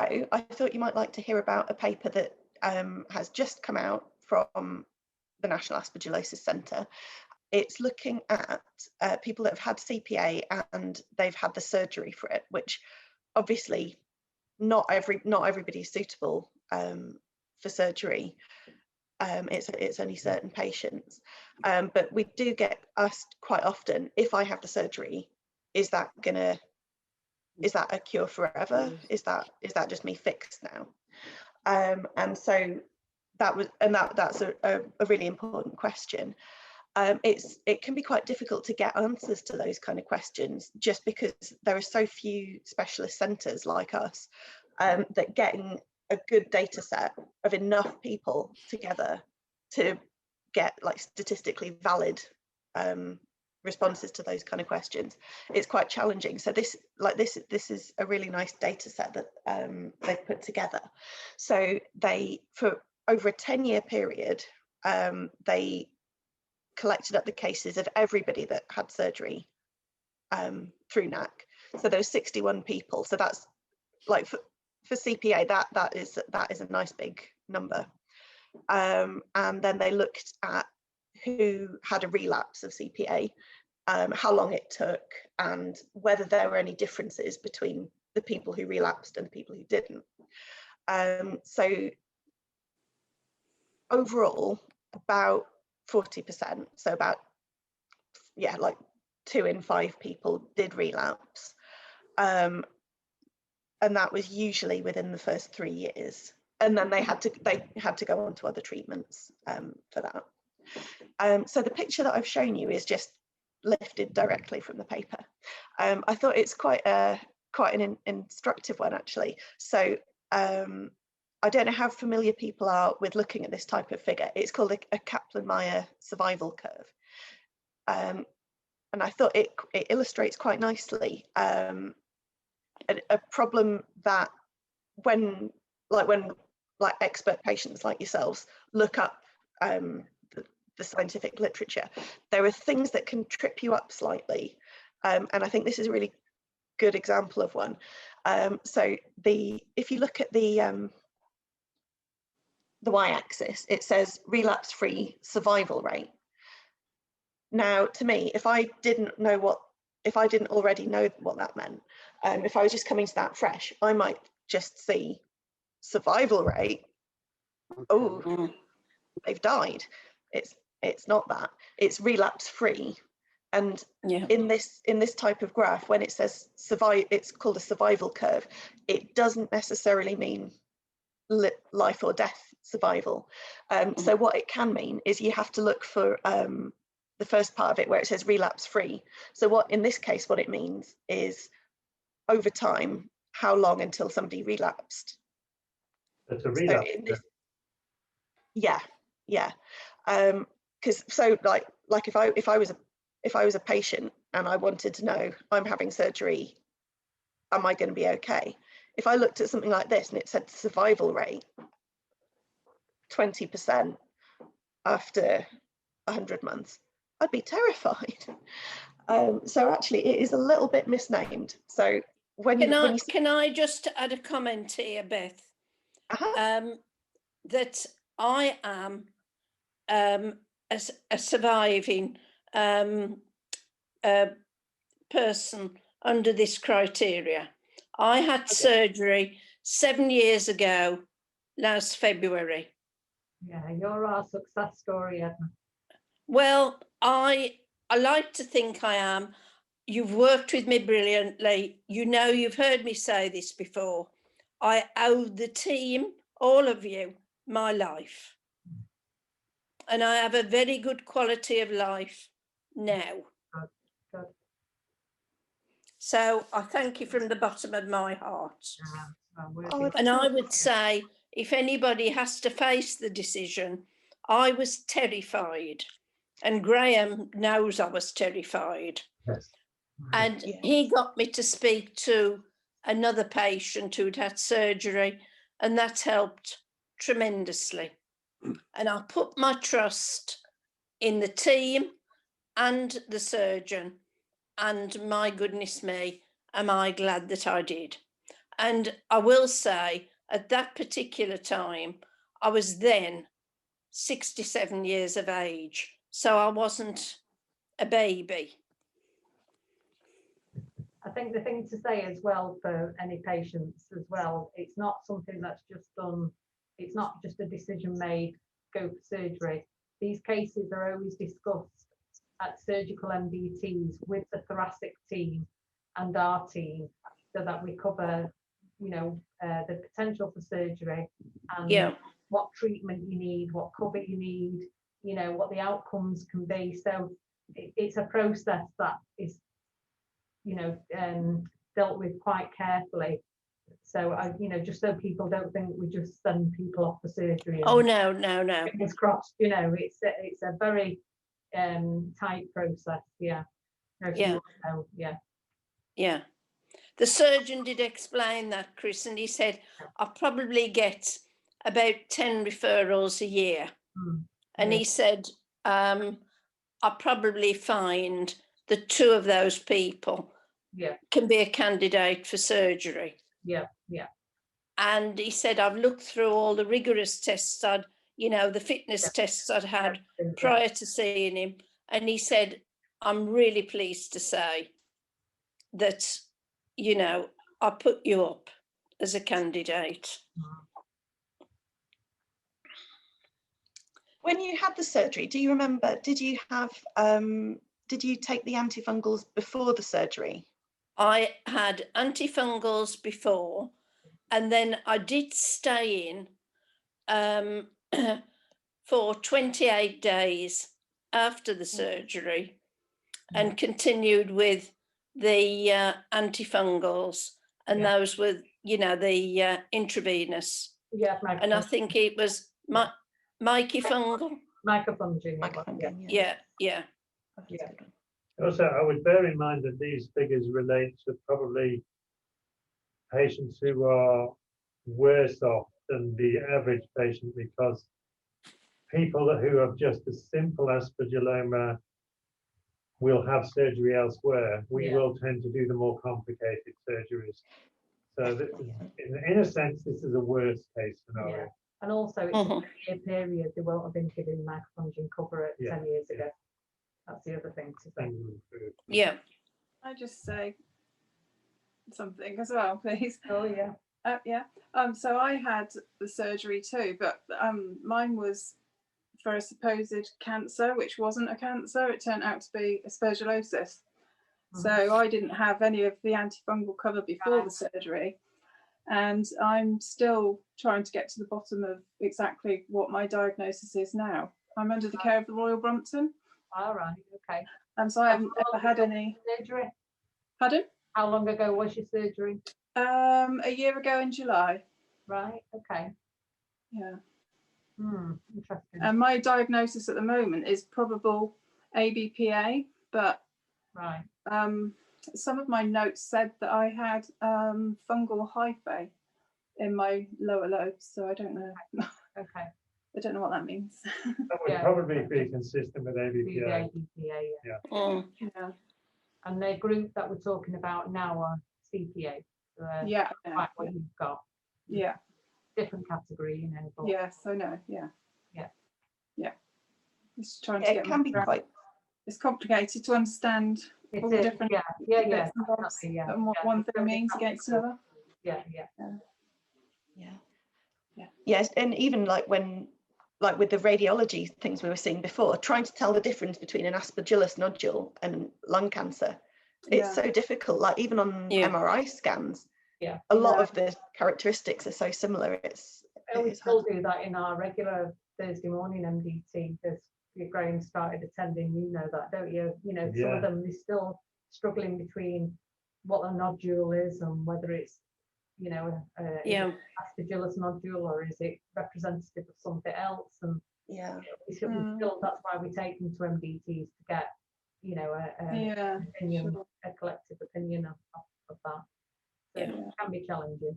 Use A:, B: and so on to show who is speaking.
A: So I thought you might like to hear about a paper that has just come out from the National Aspergillosis Centre. It's looking at people that have had CPA and they've had the surgery for it, which obviously not everybody is suitable for surgery. It's only certain patients, but we do get asked quite often, if I have the surgery, is that a cure forever? Is that just me fixed now? And so that's a really important question. It can be quite difficult to get answers to those kind of questions, just because there are so few specialist centres like us that getting a good data set of enough people together to get like statistically valid responses to those kind of questions, it's quite challenging. So this is a really nice data set that they've put together. So for over a 10-year period, they collected up the cases of everybody that had surgery through NAC. So there were 61 people. So that's like for CPA, that is a nice big number. And then they looked at who had a relapse of CPA, how long it took, and whether there were any differences between the people who relapsed and the people who didn't. So overall, about 40%, so about, yeah, like 2 in 5 people did relapse. And that was usually within the first 3 years. And then they had to go on to other treatments for that. So the picture that I've shown you is just lifted directly from the paper. I thought it's quite an instructive one, actually. So I don't know how familiar people are with looking at this type of figure. It's called a Kaplan-Meier survival curve. And I thought it illustrates quite nicely a problem that when expert patients like yourselves look up the scientific literature, there are things that can trip you up slightly. And I think this is a really good example of one. So if you look at the y-axis, it says relapse-free survival rate. Now, to me, if I didn't already know what that meant, if I was just coming to that fresh, I might just see survival rate. Oh, they've died. It's not that. It's relapse-free. And in this type of graph, when it says survive, it's called a survival curve. It doesn't necessarily mean life or death survival. So what it can mean is you have to look for the first part of it where it says relapse free. So in this case, what it means is over time, how long until somebody relapsed.
B: It's a relapse.
A: Yeah. Because if I was a patient and I wanted to know, I'm having surgery, am I going to be okay? If I looked at something like this and it said survival rate 20% after 100 months, I'd be terrified. So actually, it is a little bit misnamed. So can
C: I just add a comment here, Beth? That I am a surviving person under this criteria. I had surgery 7 years ago, last February.
D: Yeah, you're our success story, Edna.
C: Well, I like to think I am. You've worked with me brilliantly. You know, you've heard me say this before. I owe the team, all of you, my life. And I have a very good quality of life now.
D: Good.
C: So I thank you from the bottom of my heart.
D: Yeah,
C: and I would say, if anybody has to face the decision, I was terrified. And Graham knows I was terrified.
B: Yes.
C: And he got me to speak to another patient who'd had surgery, and that helped tremendously. And I put my trust in the team and the surgeon, and my goodness me, am I glad that I did. And I will say, at that particular time, I was then 67 years of age, so I wasn't a baby.
D: I think the thing to say as well for any patients as well, it's not something that's just done, it's not just a decision made, go for surgery. These cases are always discussed at surgical MDTs with the thoracic team and our team, so that we cover, you know, the potential for surgery and what treatment you need, what cover you need, you know, what the outcomes can be. So it's a process that is, you know, dealt with quite carefully. So you know, just so people don't think we just send people off for surgery.
C: Oh no, no, no.
D: Fingers crossed. You know, it's a very tight process. Yeah.
C: Yeah.
D: Know, yeah.
C: Yeah. The surgeon did explain that, Chris, and he said, I'll probably get about 10 referrals a year. And he said, I'll probably find that 2 of those people can be a candidate for surgery.
D: Yeah, yeah.
C: And he said, I've looked through all the rigorous tests I'd, you know, the fitness tests I'd had prior to seeing him. And he said, I'm really pleased to say that, you know, I put you up as a candidate.
A: When you had the surgery, do you remember, did you take the antifungals before the surgery?
C: I had antifungals before, and then I did stay in for 28 days after the surgery and continued with the antifungals, and those were, you know, the intravenous.
D: Yeah,
C: and I think it was mycophangal.
D: Mycophangal.
C: Yeah.
B: Also, I would bear in mind that these figures relate to probably patients who are worse off than the average patient, because people who have just a simple aspergilloma will have surgery elsewhere. We will tend to do the more complicated surgeries. So in a sense, this is a worst case scenario.
D: Yeah. And also, it's a 10-year period. They won't have been given mycophangal cover at 10 years ago. That's the other thing to say.
C: Yeah.
E: I just say something as well, please.
D: Oh yeah.
E: Yeah. So I had the surgery too, but mine was for a supposed cancer, which wasn't a cancer. It turned out to be aspergillosis. So I didn't have any of the antifungal cover before the surgery, and I'm still trying to get to the bottom of exactly what my diagnosis is now. I'm under the care of the Royal Brompton.
D: All right. Okay.
E: And so I haven't ever had any
D: surgery.
E: Pardon?
D: How long ago was your surgery?
E: A year ago in July.
D: Right. Okay.
E: Yeah.
D: Interesting.
E: And my diagnosis at the moment is probable ABPA, but some of my notes said that I had fungal hyphae in my lower lobes, so I don't know.
D: Okay.
E: I don't know what that means.
B: That would probably be consistent with ABPA.
E: Yeah.
D: And the group that we're talking about now are CPA. So quite what you've got.
E: Yeah.
D: Different category, you know. But
E: yes, I know. Yeah. Just trying to
A: It
E: get
A: can be quite.
E: It's complicated to understand all the different bits and bobs and what one thing means against another.
A: Yes, and even like with the radiology things we were seeing before, trying to tell the difference between an aspergillus nodule and lung cancer, it's so difficult. Like even on MRI scans, a lot of the characteristics are so similar.
D: We still do that in our regular Thursday morning MDT, because Graham started attending, you know that, don't you? You know, some of them, they're still struggling between what a nodule is and whether it's, you know, aspergillus nodule or is it representative of something else. And still, that's why we take them to MDTs to get, you know, an opinion, a collective opinion of that. So it can be challenging.